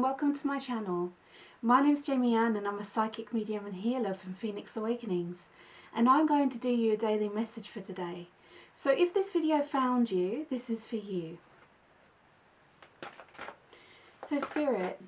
welcome to my channel. My name is Jaimie Ann and I'm a psychic medium and healer from Phoenix Awakenings, and I'm going to do you a daily message for today. So if this video found you, this is for you. So Spirit,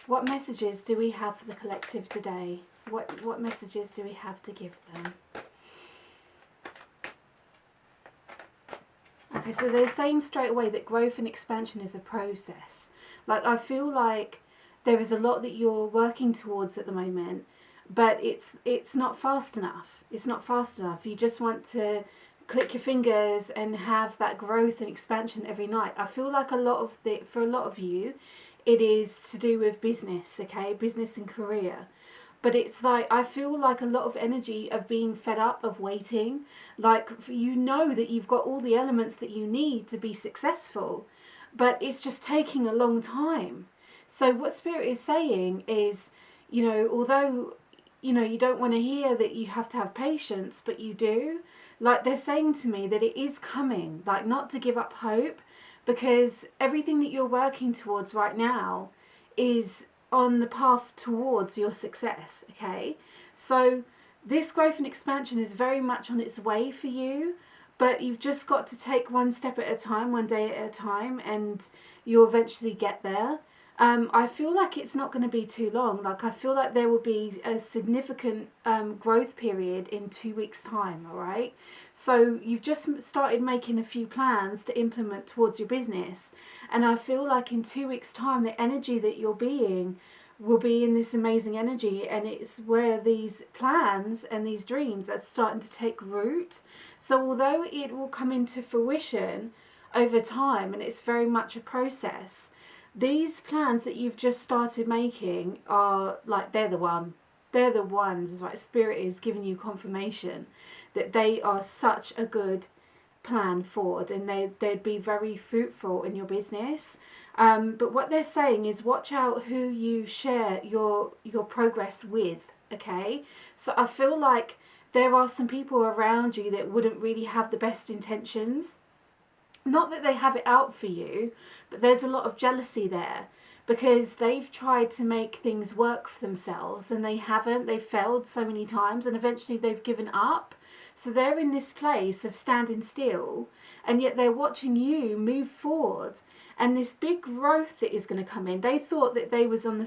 what messages do we have for the collective today? What messages do we have to give them? Okay, so they're saying straight away that growth and expansion is a process. Like, I feel like there is a lot that you're working towards at the moment, but it's not fast enough. It's not fast enough. You just want to click your fingers and have that growth and expansion every night. I feel like for a lot of you, it is to do with business, okay? Business and career. But it's like, I feel like a lot of energy of being fed up, of waiting. Like, you know that you've got all the elements that you need to be successful, but it's just taking a long time. So what Spirit is saying is, although, you don't want to hear that you have to have patience, but you do. Like, they're saying to me that it is coming, like, not to give up hope, because everything that you're working towards right now is on the path towards your success, okay? So this growth and expansion is very much on its way for you, but you've just got to take one step at a time, one day at a time, and you'll eventually get there. I feel like it's not going to be too long. Like, I feel like there will be a significant growth period in 2 weeks' time, all right? So you've just started making a few plans to implement towards your business. And I feel like in 2 weeks' time, the energy that you're being will be in this amazing energy. And it's where these plans and these dreams are starting to take root. So although it will come into fruition over time, and it's very much a process, these plans that you've just started making are like, they're the ones. It's like Spirit is giving you confirmation that they are such a good plan forward, and they'd be very fruitful in your business. But what they're saying is, watch out who you share your progress with, okay? So I feel like there are some people around you that wouldn't really have the best intentions. Not that they have it out for you, but there's a lot of jealousy there, because they've tried to make things work for themselves and they haven't. They've failed so many times and eventually they've given up. So they're in this place of standing still, and yet they're watching you move forward, and this big growth that is going to come in. They thought that you was on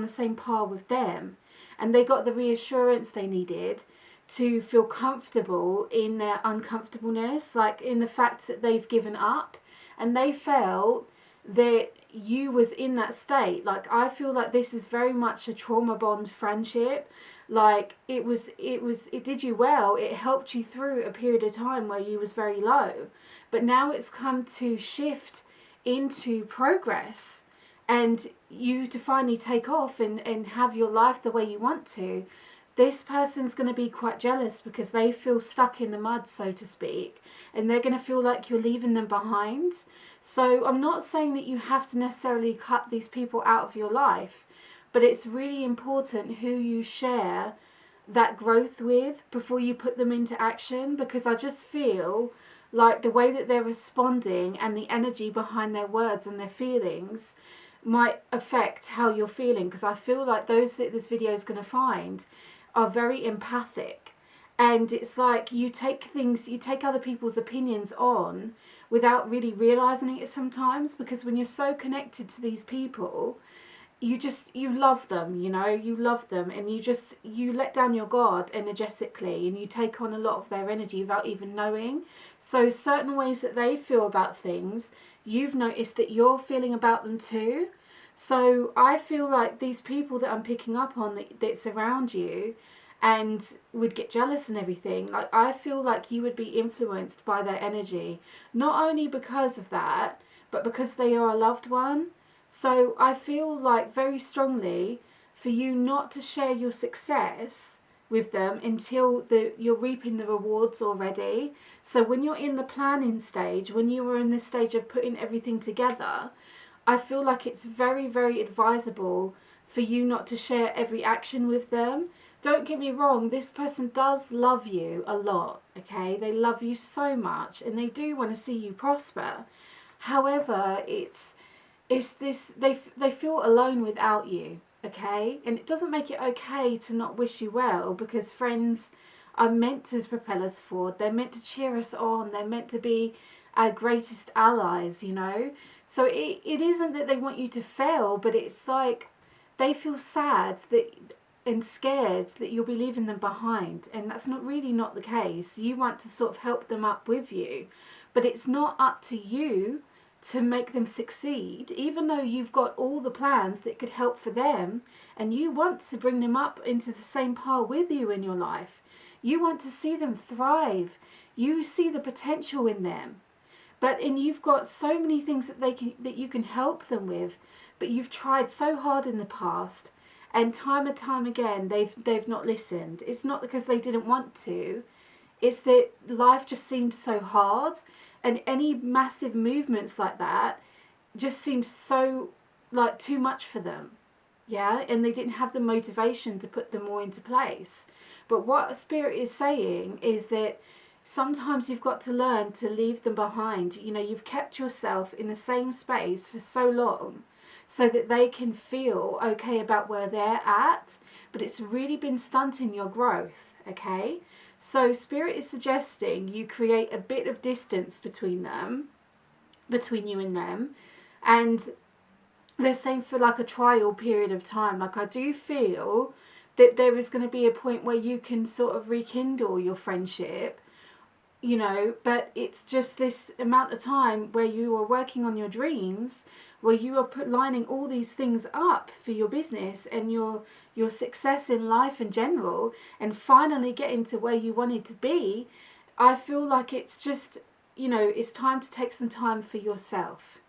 the same par with them, and they got the reassurance they needed to feel comfortable in their uncomfortableness, like in the fact that they've given up, and they felt that you was in that state. Like, I feel like this is very much a trauma bond friendship. Like, it did you well. It helped you through a period of time where you was very low, but now it's come to shift into progress and you to finally take off and have your life the way you want to. This person's going to be quite jealous because they feel stuck in the mud, so to speak, and they're going to feel like you're leaving them behind. So I'm not saying that you have to necessarily cut these people out of your life, but it's really important who you share that growth with before you put them into action, because I just feel like the way that they're responding and the energy behind their words and their feelings might affect how you're feeling, because I feel like those that this video is going to find are very empathic, and it's like you take other people's opinions on without really realizing it sometimes, because when you're so connected to these people, you love them, you love them, and you let down your guard energetically, and you take on a lot of their energy without even knowing. So certain ways that they feel about things, you've noticed that you're feeling about them too. So I feel like these people that I'm picking up on that's around you and would get jealous and everything, like, I feel like you would be influenced by their energy, not only because of that, but because they are a loved one. So I feel like very strongly for you not to share your success with them until you're reaping the rewards already. So when you're in the planning stage, when you were in the stage of putting everything together, I feel like it's very, very advisable for you not to share every action with them. Don't get me wrong, this person does love you a lot, okay? They love you so much and they do want to see you prosper. However, it's this, they feel alone without you, okay? And it doesn't make it okay to not wish you well, because friends are meant to propel us forward. They're meant to cheer us on. They're meant to be our greatest allies, you know? So it isn't that they want you to fail, but it's like they feel sad that and scared that you'll be leaving them behind, and that's not really not the case. You want to sort of help them up with you, but it's not up to you to make them succeed, even though you've got all the plans that could help for them, and you want to bring them up into the same par with you in your life. You want to see them thrive. You see the potential in them. And you've got so many things that you can help them with, but you've tried so hard in the past, and time again they've not listened. It's not because they didn't want to. It's that life just seemed so hard, and any massive movements like that just seemed so like too much for them. Yeah, and they didn't have the motivation to put them all into place. But what Spirit is saying is that sometimes you've got to learn to leave them behind. You know, you've kept yourself in the same space for so long so that they can feel okay about where they're at, but it's really been stunting your growth, okay? So Spirit is suggesting you create a bit of distance between you and them, and they're saying for like a trial period of time. Like, I do feel that there is going to be a point where you can sort of rekindle your friendship, you know, but it's just this amount of time where you are working on your dreams, where you are lining all these things up for your business and your success in life in general, and finally getting to where you wanted to be. I feel like it's just, you know, it's time to take some time for yourself.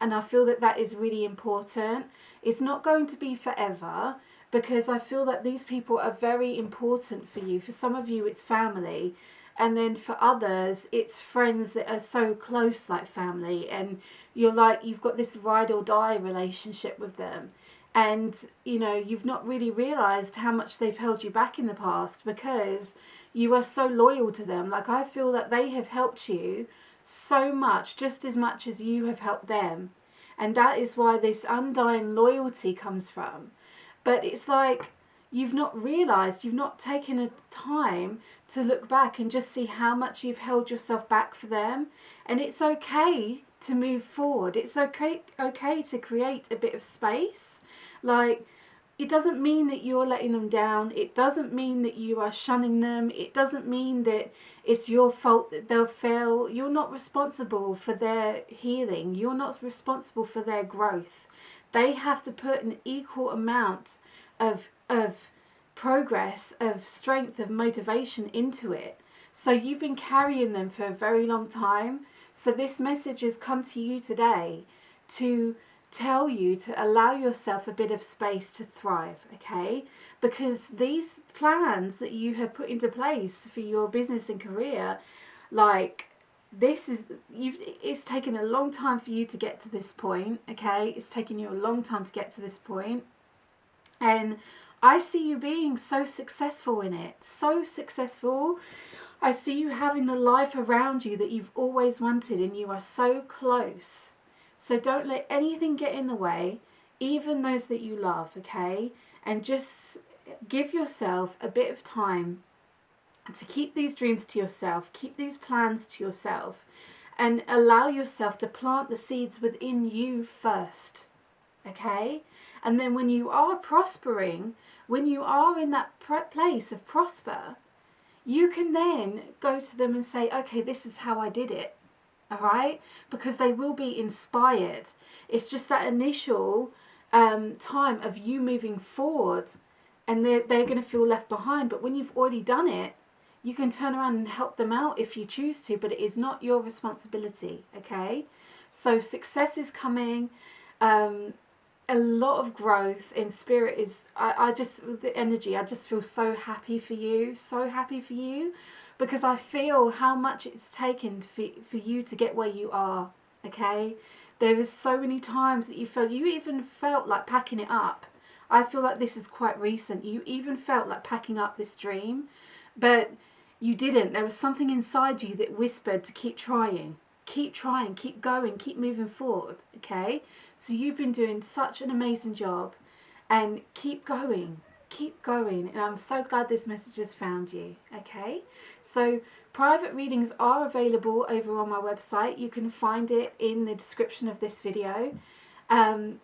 And I feel that that is really important. It's not going to be forever, because I feel that these people are very important for you. For some of you, it's family. And then for others, it's friends that are so close, like family. And you've got this ride or die relationship with them. And, you know, you've not really realized how much they've held you back in the past, because you are so loyal to them. Like, I feel that they have helped you so much, just as much as you have helped them. And that is why this undying loyalty comes from. But it's like you've not realized, you've not taken a time to look back and just see how much you've held yourself back for them. And it's okay to move forward. It's okay to create a bit of space. Like, it doesn't mean that you're letting them down. It doesn't mean that you are shunning them. It doesn't mean that it's your fault that they'll fail. You're not responsible for their healing. You're not responsible for their growth. They have to put an equal amount of progress, of strength, of motivation into it. So you've been carrying them for a very long time. So this message has come to you today to tell you to allow yourself a bit of space to thrive, okay? Because these plans that you have put into place for your business and career, like, it's taken a long time for you to get to this point, okay? It's taken you a long time to get to this point. And I see you being so successful in it, so successful. I see you having the life around you that you've always wanted, and you are so close. So don't let anything get in the way, even those that you love, okay? And just give yourself a bit of time to keep these dreams to yourself, keep these plans to yourself, and allow yourself to plant the seeds within you first, okay? And then when you are prospering, when you are in that place of prosper, you can then go to them and say, okay, this is how I did it. All right? Because they will be inspired. It's just that initial time of you moving forward, and they're going to feel left behind. But when you've already done it, you can turn around and help them out if you choose to, but it is not your responsibility, okay? So success is coming. A lot of growth in Spirit is, I just, the energy, I just feel so happy for you, because I feel how much it's taken for you to get where you are, okay? There was so many times that you even felt like packing it up. I feel like this is quite recent. You even felt like packing up this dream, but you didn't. There was something inside you that whispered to keep trying, keep trying, keep going, keep moving forward, okay? So you've been doing such an amazing job, and keep going, and I'm so glad this message has found you, okay? So private readings are available over on my website. You can find it in the description of this video, and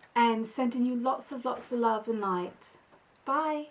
sending you lots of love and light. Bye.